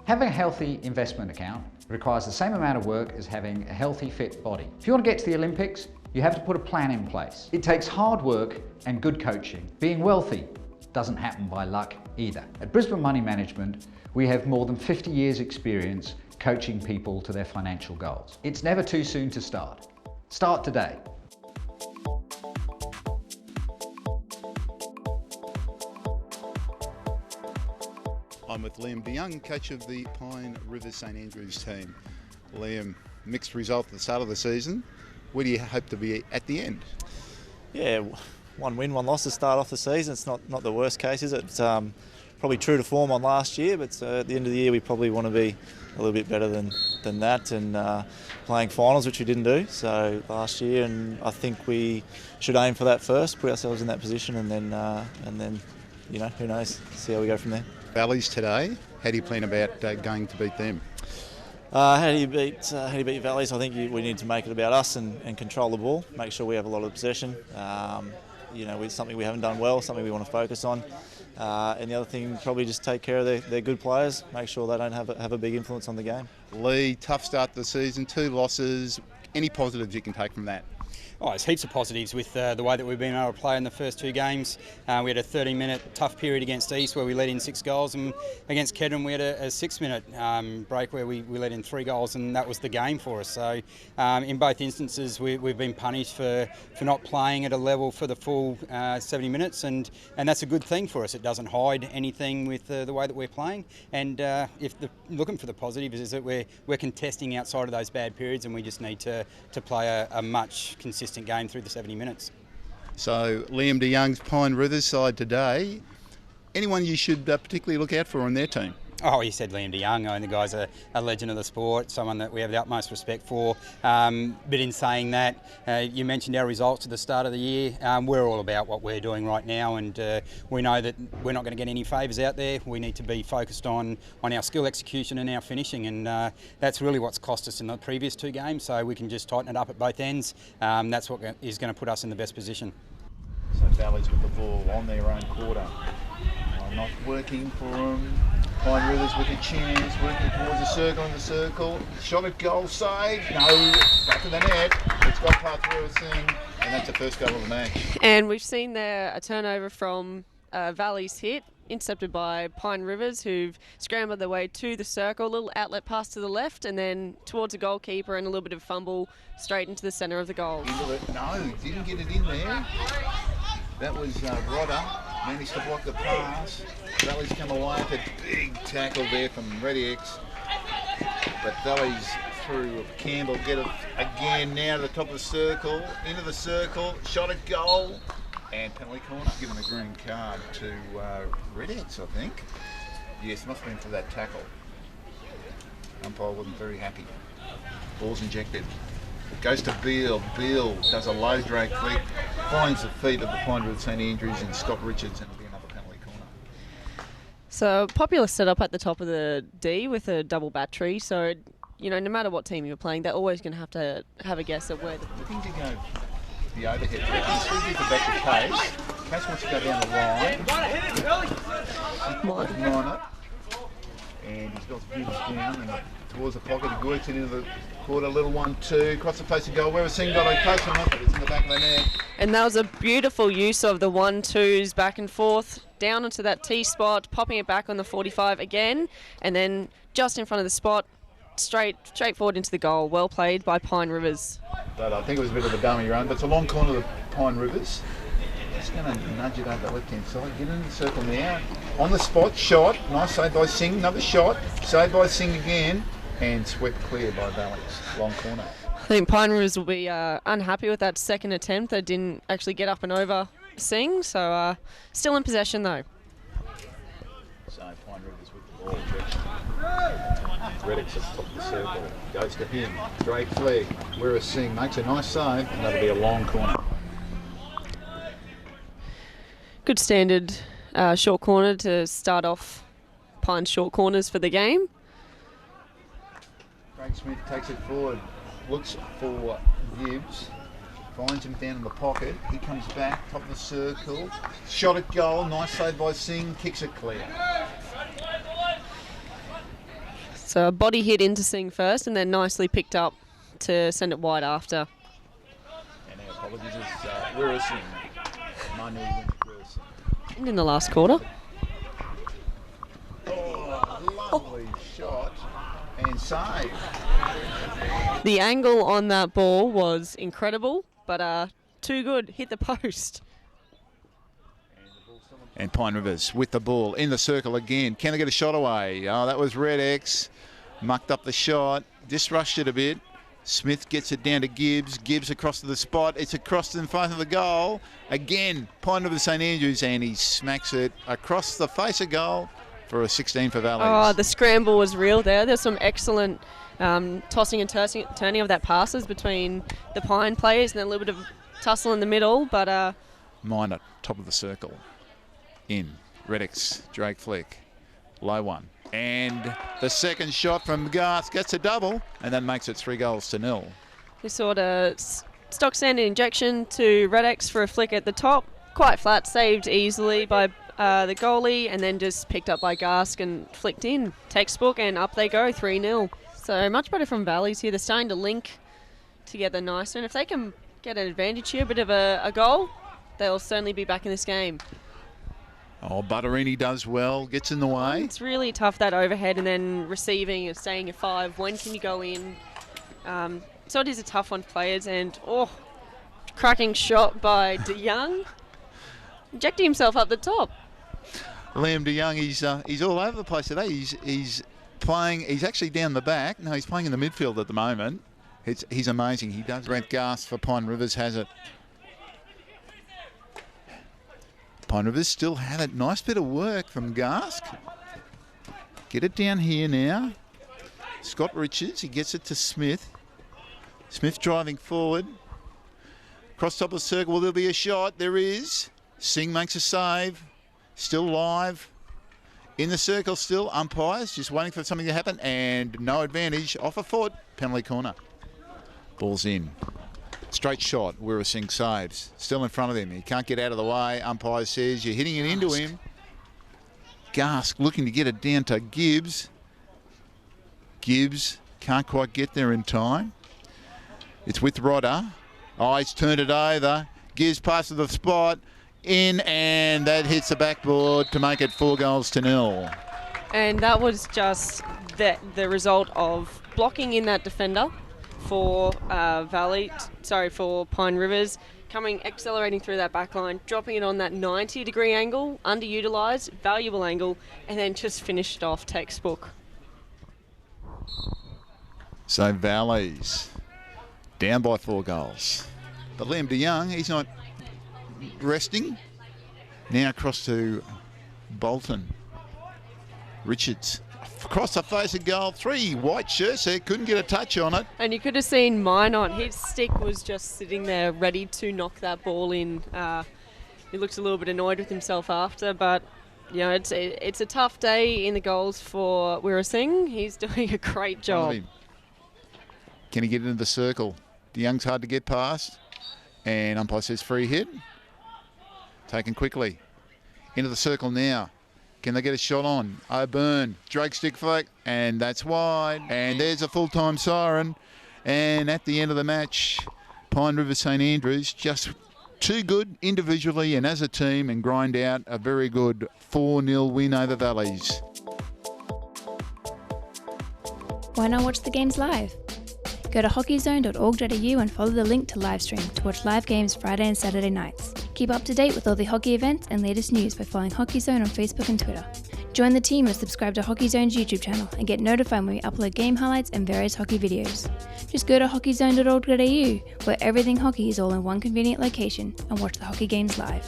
Having a healthy investment account requires the same amount of work as having a healthy, fit body. If you want to get to the Olympics, you have to put a plan in place. It takes hard work and good coaching. Being wealthy doesn't happen by luck either. At Brisbane Money Management, we have more than 50 years experience coaching people to their financial goals. It's never too soon to start. Start today. I'm with Liam DeYoung, coach of the Pine Rivers St Andrews team. Liam, mixed result at the start of the season. Where do you hope to be at the end? Yeah, 1 win, 1 loss to start off the season. It's not the worst case, is it? It's probably true to form on last year, but at the end of the year we probably want to be a little bit better than that, and playing finals, which we didn't do so last year, and I think we should aim for that first, put ourselves in that position, and then you know, who knows, see how we go from there. Valleys today, how do you plan about going to beat them? How do you beat Valleys? I think we need to make it about us and control the ball, make sure we have a lot of possession. You know, it's something we haven't done well, something we want to focus on. And the other thing, probably just take care of their good players, make sure they don't have a big influence on the game. Lee, tough start to the season, 2 losses. Any positives you can take from that? Oh, there's heaps of positives with the way that we've been able to play in the first 2 games. We had a 30-minute tough period against East where we led in 6 goals, and against Kedron we had a 6-minute break where we led in 3 goals, and that was the game for us. So in both instances we've been punished for not playing at a level for the full 70 minutes, and that's a good thing for us. It doesn't hide anything with the way that we're playing, and looking for the positive is that we're contesting outside of those bad periods, and we just need to play a much consistent game through the 70 minutes. So Liam DeYoung's Pine Rivers side today, anyone you should particularly look out for on their team? Oh, you said Liam DeYoung. I mean, the guy's a legend of the sport, someone that we have the utmost respect for. But in saying that, you mentioned our results at the start of the year. We're all about what we're doing right now, and we know that we're not going to get any favours out there. We need to be focused on our skill execution and our finishing, and that's really what's cost us in the previous 2 games, so we can just tighten it up at both ends. That's what is going to put us in the best position. So Valleys with the ball on their own quarter. Not working for them. Pine Rivers with a chance, working towards the circle, shot at goal, save, no, back to the net, it's got past PRSA, and that's the first goal of the match. And we've seen there a turnover from Valley's hit, intercepted by Pine Rivers, who've scrambled their way to the circle, a little outlet pass to the left, and then towards the goalkeeper, and a little bit of fumble straight into the centre of the goal. No, didn't get it in there. That was Rodder, managed to block the pass. Valleys come away with a big tackle there from Redix. But Valleys through Campbell, get it again now to the top of the circle, into the circle, shot at goal, and penalty corner. Given a green card to Redix, I think. Yes, must have been for that tackle. Umpire wasn't very happy. Ball's injected. It goes to Beale. Beale does a low drag flick, finds the feet of the Pine Rivers St Andrews and Scott Richards, and it'll be another penalty corner. So popular setup at the top of the D with a double battery. So, you know, no matter what team you're playing, they're always going to have a guess at where. Looking to go the overhead. He's looking to back to Case. Case wants to go down the line. Line up. And he's got Gibbs down and towards the pocket. He works it into the quarter, little 1-2, across the face of goal. Where was Singh got a touch on it, but it's in the back of the net. And that was a beautiful use of the 1-2s back and forth, down into that T spot, popping it back on the 45 again, and then just in front of the spot, straight forward into the goal. Well played by Pine Rivers. But I think it was a bit of a dummy run, but it's a long corner of the Pine Rivers. Just going to nudge it over the left-hand side, get in the circle now. On the spot, shot, nice save by Singh, another shot, save by Singh again, and swept clear by Valleys, long corner. I think Pine Rivers will be unhappy with that second attempt. They didn't actually get up and over Singh, so still in possession though. So Pine Rivers with the ball ejection. Reddick's at the top of the circle, goes to him, straight flag, whereas Singh makes a nice save, and that'll be a long corner. Good standard short corner to start off Pine's short corners for the game. Craig Smith takes it forward, looks for Gibbs, finds him down in the pocket. He comes back, top of the circle, shot at goal, nice save by Singh, kicks it clear. So a body hit into Singh first and then nicely picked up to send it wide after. And our apologies, it's Wirrasing. Manu Wirrasing. And in the last quarter. Oh, lovely shot and save. The angle on that ball was incredible, but too good. Hit the post. And Pine Rivers with the ball in the circle again. Can they get a shot away? Oh, that was Red X. Mucked up the shot. Just rushed it a bit. Smith gets it down to Gibbs. Gibbs across to the spot. It's across in front of the goal. Again, Pine Rivers St Andrews, and he smacks it across the face of goal for a 16 for Valleys. Oh, the scramble was real there. There's some excellent tossing and turning of that passes between the Pine players and then a little bit of tussle in the middle, but... Minor, top of the circle. In. Redix, Drake Flick. Low one. And the second shot from Garth gets a double, and that makes it 3-0. We sort of stock standard injection to Redex for a flick at the top. Quite flat, saved easily by the goalie, and then just picked up by Garsk and flicked in. Textbook, and up they go, 3-0. So much better from Valleys here. They're starting to link together nicer, and if they can get an advantage here, a bit of a goal, they'll certainly be back in this game. Oh, Butterini does well, gets in the way. It's really tough, that overhead, and then receiving and staying at 5. When can you go in? So it is a tough one for players, and cracking shot by DeYoung. Injecting himself up the top. Liam DeYoung, he's all over the place today. He's playing, he's actually down the back. No, he's playing in the midfield at the moment. He's amazing. He does. Brent Garth for Pine Rivers has it. Pine Rivers still had it. Nice bit of work from Garsk. Get it down here now. Scott Richards, he gets it to Smith. Smith driving forward. Cross top of the circle, will there be a shot? There is. Singh makes a save. Still live. In the circle still. Umpires just waiting for something to happen. And no advantage. Off a foot. Penalty corner. Ball's in. Straight shot. Wirrasing saves. Still in front of him. He can't get out of the way. Umpire says you're hitting it into him. Garsk looking to get it down to Gibbs. Gibbs can't quite get there in time. It's with Rodder. Oh, he's turned it over. Gibbs passes the spot. In, and that hits the backboard to make it 4-0. And that was just the result of blocking in that defender for for Pine Rivers, accelerating through that back line, dropping it on that 90-degree angle, underutilised, valuable angle, and then just finished off textbook. So Valleys down by 4 goals. But Liam DeYoung, he's not resting. Now across to Bolton. Richards. Across the face of goal. 3 white shirts there. Couldn't get a touch on it. And you could have seen Minot. His stick was just sitting there ready to knock that ball in. He looks a little bit annoyed with himself after, but you know, it's a tough day in the goals for Wirrasing. He's doing a great job. Can he get into the circle? DeYoung's hard to get past. And umpire says free hit. Taken quickly. Into the circle now. Can they get a shot on? O'Byrne, Drake stick flick, and that's wide. And there's a full-time siren. And at the end of the match, Pine River St Andrews just too good individually and as a team, and grind out a very good 4-0 win over Valleys. Why not watch the games live? Go to hockeyzone.org.au and follow the link to livestream to watch live games Friday and Saturday nights. Keep up to date with all the hockey events and latest news by following Hockey Zone on Facebook and Twitter. Join the team or subscribe to Hockey Zone's YouTube channel and get notified when we upload game highlights and various hockey videos. Just go to hockeyzone.org.au, where everything hockey is all in one convenient location, and watch the hockey games live.